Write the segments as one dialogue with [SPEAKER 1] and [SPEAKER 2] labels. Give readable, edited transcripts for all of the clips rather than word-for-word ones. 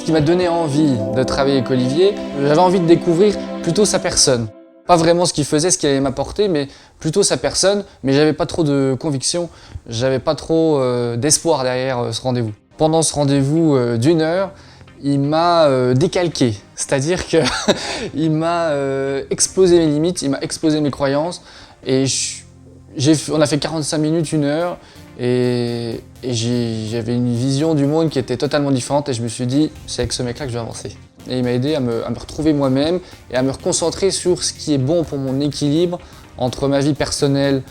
[SPEAKER 1] Ce qui m'a donné envie de travailler avec Olivier, j'avais envie de découvrir plutôt sa personne. Pas vraiment ce qu'il faisait, ce qu'il allait m'apporter, mais plutôt sa personne. Mais j'avais pas trop de conviction, j'avais pas trop d'espoir derrière ce rendez-vous. Pendant ce rendez-vous d'1 heure, il m'a décalqué. C'est-à-dire qu'il m'a exposé mes limites, il m'a exposé mes croyances. Et on a fait 45 minutes, 1 heure. Et j'avais une vision du monde qui était totalement différente. Et je me suis dit, c'est avec ce mec-là que je vais avancer. Et il m'a aidé à me retrouver moi-même et à me reconcentrer sur ce qui est bon pour mon équilibre entre ma vie personnelle,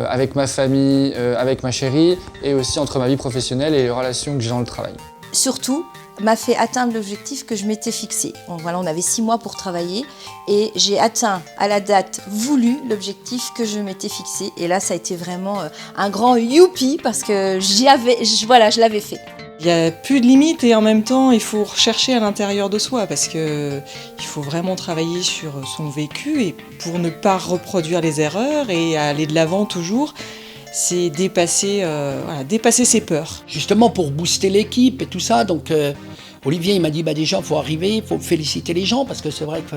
[SPEAKER 1] avec ma famille, avec ma chérie, et aussi entre ma vie professionnelle et les relations que j'ai dans le travail.
[SPEAKER 2] Surtout, m'a fait atteindre l'objectif que je m'étais fixé. Donc voilà, on avait 6 mois pour travailler et j'ai atteint à la date voulue l'objectif que je m'étais fixé. Et là, ça a été vraiment un grand youpi parce que je l'avais fait.
[SPEAKER 3] Il n'y a plus de limites et en même temps, il faut rechercher à l'intérieur de soi parce qu'il faut vraiment travailler sur son vécu et pour ne pas reproduire les erreurs et aller de l'avant toujours, c'est dépasser ses peurs.
[SPEAKER 4] Justement pour booster l'équipe et tout ça, donc Olivier il m'a dit déjà il faut arriver, il faut féliciter les gens parce que c'est vrai que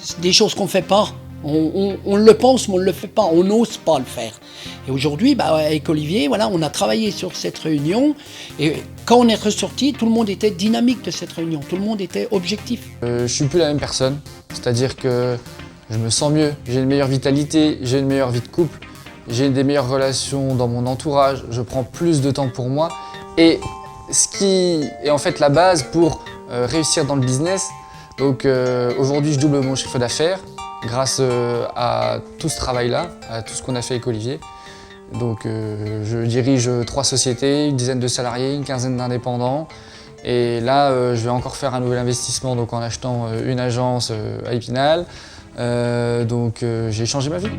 [SPEAKER 4] c'est des choses qu'on ne fait pas. On le pense mais on ne le fait pas, on n'ose pas le faire. Et aujourd'hui, avec Olivier, voilà, on a travaillé sur cette réunion et quand on est ressorti, tout le monde était dynamique de cette réunion, tout le monde était objectif.
[SPEAKER 1] Je suis plus la même personne, c'est-à-dire que je me sens mieux, j'ai une meilleure vitalité, j'ai une meilleure vie de couple, j'ai des meilleures relations dans mon entourage, je prends plus de temps pour moi et ce qui est en fait la base pour réussir dans le business. Donc aujourd'hui, je double mon chiffre d'affaires grâce à tout ce travail-là, à tout ce qu'on a fait avec Olivier. Donc je dirige 3 sociétés, une dizaine de salariés, une quinzaine d'indépendants. Et là, je vais encore faire un nouvel investissement donc en achetant une agence à Épinal. Donc j'ai changé ma vie.